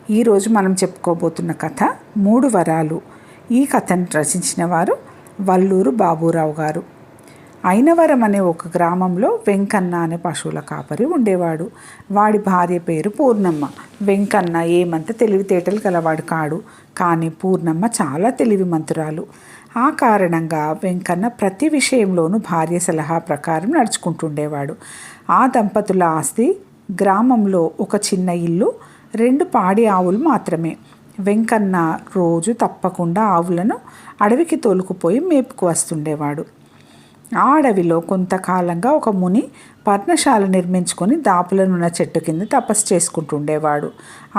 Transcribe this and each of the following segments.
ఈరోజు మనం చెప్పుకోబోతున్న కథ 3 వరాలు. ఈ కథను రచించిన వారు వల్లూరు బాబూరావు గారు. అయినవరం అనే ఒక గ్రామంలో వెంకన్న అనే పశువుల కాపరి ఉండేవాడు. వాడి భార్య పేరు పూర్ణమ్మ. వెంకన్న ఏమంత తెలివితేటలు గలవాడు కాడు, కానీ పూర్ణమ్మ చాలా తెలివిమంతురాలు. ఆ కారణంగా వెంకన్న ప్రతి విషయంలోనూ భార్య సలహా ప్రకారం నడుచుకుంటుండేవాడు. ఆ దంపతుల ఆస్తి గ్రామంలో ఒక చిన్న ఇల్లు, 2 పాడి ఆవులు మాత్రమే. వెంకన్న రోజు తప్పకుండా ఆవులను అడవికి తోలుకుపోయి మేపుకు వస్తుండేవాడు. ఆ అడవిలో కొంతకాలంగా ఒక ముని పర్ణశాల నిర్మించుకొని దాపులనున్న చెట్టు కింద తపస్సు చేసుకుంటుండేవాడు.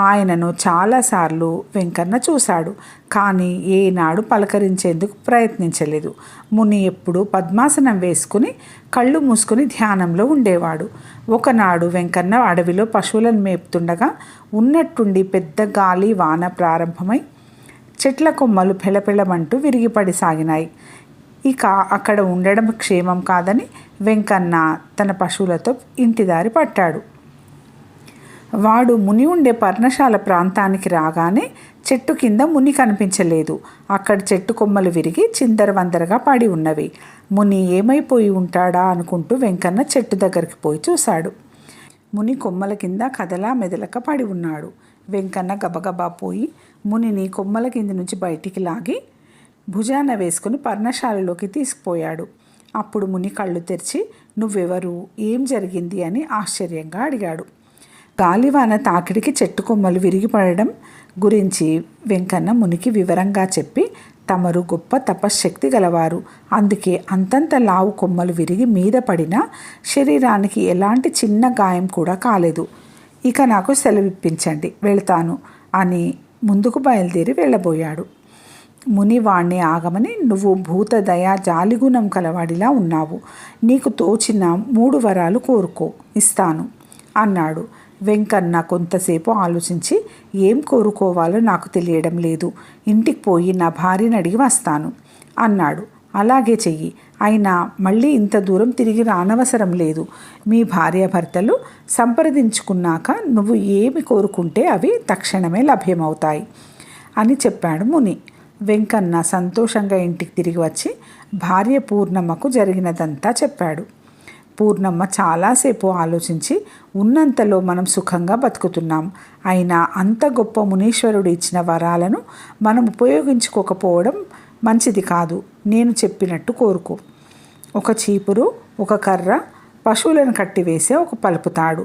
ఆయనను చాలాసార్లు వెంకన్న చూశాడు, కానీ ఏనాడు పలకరించేందుకు ప్రయత్నించలేదు. ముని ఎప్పుడూ పద్మాసనం వేసుకుని కళ్ళు మూసుకొని ధ్యానంలో ఉండేవాడు. ఒకనాడు వెంకన్న అడవిలో పశువులను మేపుతుండగా ఉన్నట్టుండి పెద్ద గాలి వాన ప్రారంభమై చెట్ల కొమ్మలు పెళపెళమంటూ విరిగిపడి సాగినాయి. ఇక అక్కడ ఉండడం క్షేమం కాదని వెంకన్న తన పశువులతో ఇంటిదారి పట్టాడు. వాడు ముని ఉండే పర్ణశాల ప్రాంతానికి రాగానే చెట్టు కింద ముని కనిపించలేదు. అక్కడ చెట్టు కొమ్మలు విరిగి చిందరవందరగా పడి ఉన్నవి. ముని ఏమైపోయి ఉంటాడా అనుకుంటూ వెంకన్న చెట్టు దగ్గరికి పోయి చూశాడు. ముని కొమ్మల కింద కదలా మెదలక పడి ఉన్నాడు. వెంకన్న గబగబా పోయి మునిని కొమ్మల కింద నుంచి బయటికి లాగి భుజాన వేసుకుని పర్ణశాలలోకి తీసుకుపోయాడు. అప్పుడు ముని కళ్ళు తెరిచి, "నువ్వెవరు, ఏం జరిగింది?" అని ఆశ్చర్యంగా అడిగాడు. గాలివాన తాకిడికి చెట్టు కొమ్మలు విరిగిపడడం గురించి వెంకన్న మునికి వివరంగా చెప్పి, "తమరు గొప్ప తపశ్శక్తి గలవారు, అందుకే అంతంత లావు కొమ్మలు విరిగి మీద పడినా శరీరానికి ఎలాంటి చిన్న గాయం కూడా కాలేదు. ఇక నాకు సెలవిప్పించండి, వెళ్తాను" అని ముందుకు బయలుదేరి వెళ్ళబోయాడు. ముని వాణ్ణి ఆగమని, "నువ్వు భూత దయా జాలిగుణం కలవాడిలా ఉన్నావు. నీకు తోచిన 3 వరాలు కోరుకో, ఇస్తాను" అన్నాడు. వెంకన్న కొంతసేపు ఆలోచించి, "ఏం కోరుకోవాలో నాకు తెలియడం లేదు. ఇంటికి పోయి నా భార్యని అడిగి వస్తాను" అన్నాడు. "అలాగే చెయ్యి. అయినా మళ్ళీ ఇంత దూరం తిరిగి రానవసరం లేదు. మీ భార్యాభర్తలు సంప్రదించుకున్నాక నువ్వు ఏమి కోరుకుంటే అవి తక్షణమే లభ్యమవుతాయి" అని చెప్పాడు ముని. వెంకన్న సంతోషంగా ఇంటికి తిరిగి వచ్చి భార్య పూర్ణమ్మకు జరిగినదంతా చెప్పాడు. పూర్ణమ్మ చాలాసేపు ఆలోచించి, "ఉన్నంతలో మనం సుఖంగా బతుకుతున్నాం. అయినా అంత గొప్ప మునీశ్వరుడు ఇచ్చిన వరాలను మనం ఉపయోగించుకోకపోవడం మంచిది కాదు. నేను చెప్పినట్టు కోరుకో. ఒక చీపురు, ఒక కర్ర, పశువులను కట్టివేసే ఒక పలుపుతాడు,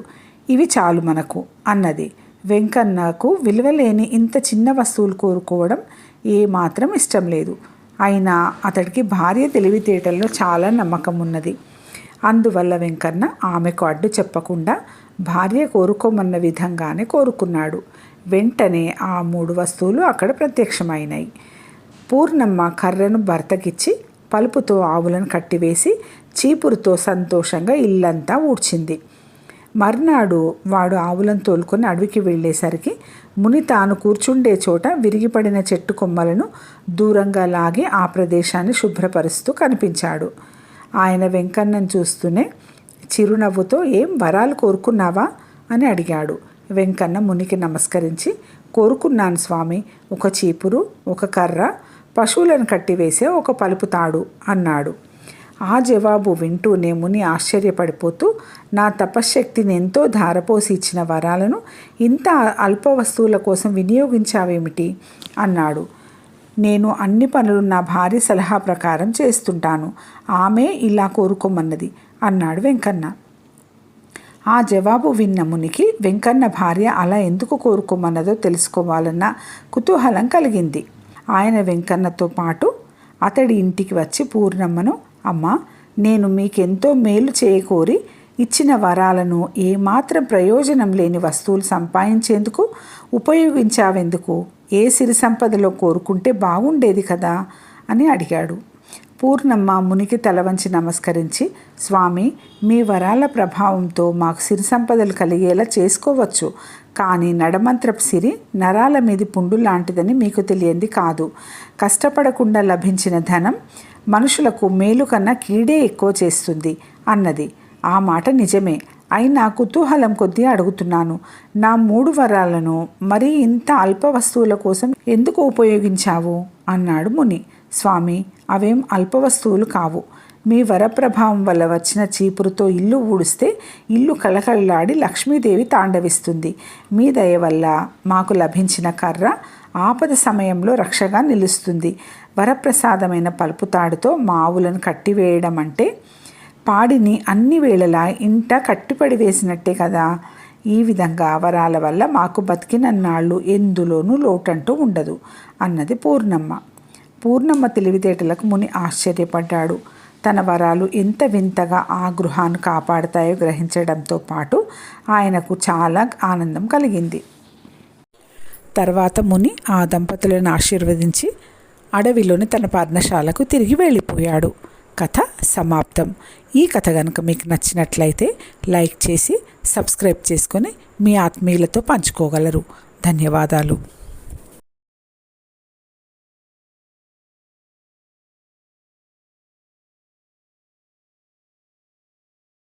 ఇవి చాలు మనకు" అన్నది. వెంకన్నకు విలువలేని ఇంత చిన్న వస్తువులు కోరుకోవడం ఏమాత్రం ఇష్టం లేదు. అయినా అతడికి భార్య తెలివితేటల్లో చాలా నమ్మకం ఉన్నది. అందువల్ల వెంకన్న ఆమెకు అడ్డు చెప్పకుండా భార్య కోరుకోమన్న విధంగానే కోరుకున్నాడు. వెంటనే ఆ 3 వస్తువులు అక్కడ ప్రత్యక్షమైనాయి. పూర్ణమ్మ కర్రను భర్తకిచ్చి పలుపుతో ఆవులను కట్టివేసి చీపురుతో సంతోషంగా ఇల్లంతా ఊడ్చింది. మర్నాడు వాడు ఆవులను తోలుకొని అడవికి వెళ్ళేసరికి ముని తాను కూర్చుండే చోట విరిగిపడిన చెట్టు కొమ్మలను దూరంగా లాగి ఆ ప్రదేశాన్ని శుభ్రపరుస్తూ కనిపించాడు. ఆయన వెంకన్నను చూస్తూనే చిరునవ్వుతో, "ఏం వరాలు కోరుకున్నావా?" అని అడిగాడు. వెంకన్న మునికి నమస్కరించి, "కోరుకున్నాను స్వామి. ఒక చీపురు, ఒక కర్ర, పశువులను కట్టివేసే ఒక పలుపుతాడు" అన్నాడు. ఆ జవాబు వింటూనే ముని ఆశ్చర్యపడిపోతూ, "నా తపశ్శక్తిని ఎంతో ధారపోసి ఇచ్చిన వరాలను ఇంత అల్ప వస్తువుల కోసం వినియోగించావేమిటి?" అన్నాడు. "నేను అన్ని పనులు నా భార్య సలహా ప్రకారం చేస్తుంటాను. ఆమె ఇలా కోరుకోమన్నది" అన్నాడు వెంకన్న. ఆ జవాబు విన్న మునికి వెంకన్న భార్య అలా ఎందుకు కోరుకోమన్నదో తెలుసుకోవాలన్న కుతూహలం కలిగింది. ఆయన వెంకన్నతో పాటు అతడి ఇంటికి వచ్చి పూర్ణమ్మను, "అమ్మా, నేను మీకెంతో మేలు చేయకోరి ఇచ్చిన వరాలను ఏమాత్రం ప్రయోజనం లేని వస్తువులు సంపాదించేందుకు ఉపయోగించావెందుకు? ఏ సిరి సంపదలో కోరుకుంటే బాగుండేది కదా" అని అడిగాడు. పూర్ణమ్మ మునికి తల వంచి నమస్కరించి, "స్వామి, మీ వరాల ప్రభావంతో మాకు సిరి సంపదలు కలిగేలా చేసుకోవచ్చు. కానీ నడమంత్రపు సిరి నరాల మీది పుండు లాంటిదని మీకు తెలియంది కాదు. కష్టపడకుండా లభించిన ధనం మనుషులకు మేలు కన్నా కీడే ఎక్కువ చేస్తుంది" అన్నది. ఆ మాట నిజమే. అయినా కుతూహలం కొద్దీ అడుగుతున్నాను. నా 3 వరాలను మరీ ఇంత అల్ప వస్తువుల కోసం ఎందుకు ఉపయోగించావు అన్నాడు ముని. స్వామి, అవేం అల్ప వస్తువులు కావు. మీ వరప్రభావం వల్ల వచ్చిన చీపురుతో ఇల్లు ఊడిస్తే ఇల్లు కళకళలాడి లక్ష్మీదేవి తాండవిస్తుంది. మీ దయ వల్ల మాకు లభించిన కర్ర ఆపద సమయంలో రక్షగా నిలుస్తుంది. వరప్రసాదమైన పలుపుతాడుతో మా ఆవులను కట్టివేయడం అంటే పాడిని అన్ని వేళలా ఇంట కట్టిపడి వేసినట్టే కదా. ఈ విధంగా వరాల వల్ల మాకు బతికినన్నాళ్ళు ఎందులోనూ లోటంటూ ఉండదు అన్నది పూర్ణమ్మ. పూర్ణమ్మ తెలివితేటలకు ముని ఆశ్చర్యపడ్డాడు. తన వరాలు ఎంత వింతగా ఆ గృహాన్ని కాపాడుతాయో గ్రహించడంతో పాటు ఆయనకు చాలా ఆనందం కలిగింది. తర్వాత ముని ఆ దంపతులను ఆశీర్వదించి అడవిలోని తన పర్ణశాలకు తిరిగి వెళ్ళిపోయాడు. కథ సమాప్తం. ఈ కథ కనుక మీకు నచ్చినట్లయితే లైక్ చేసి సబ్స్క్రైబ్ చేసుకొని మీ ఆత్మీయులతో పంచుకోగలరు. ధన్యవాదాలు.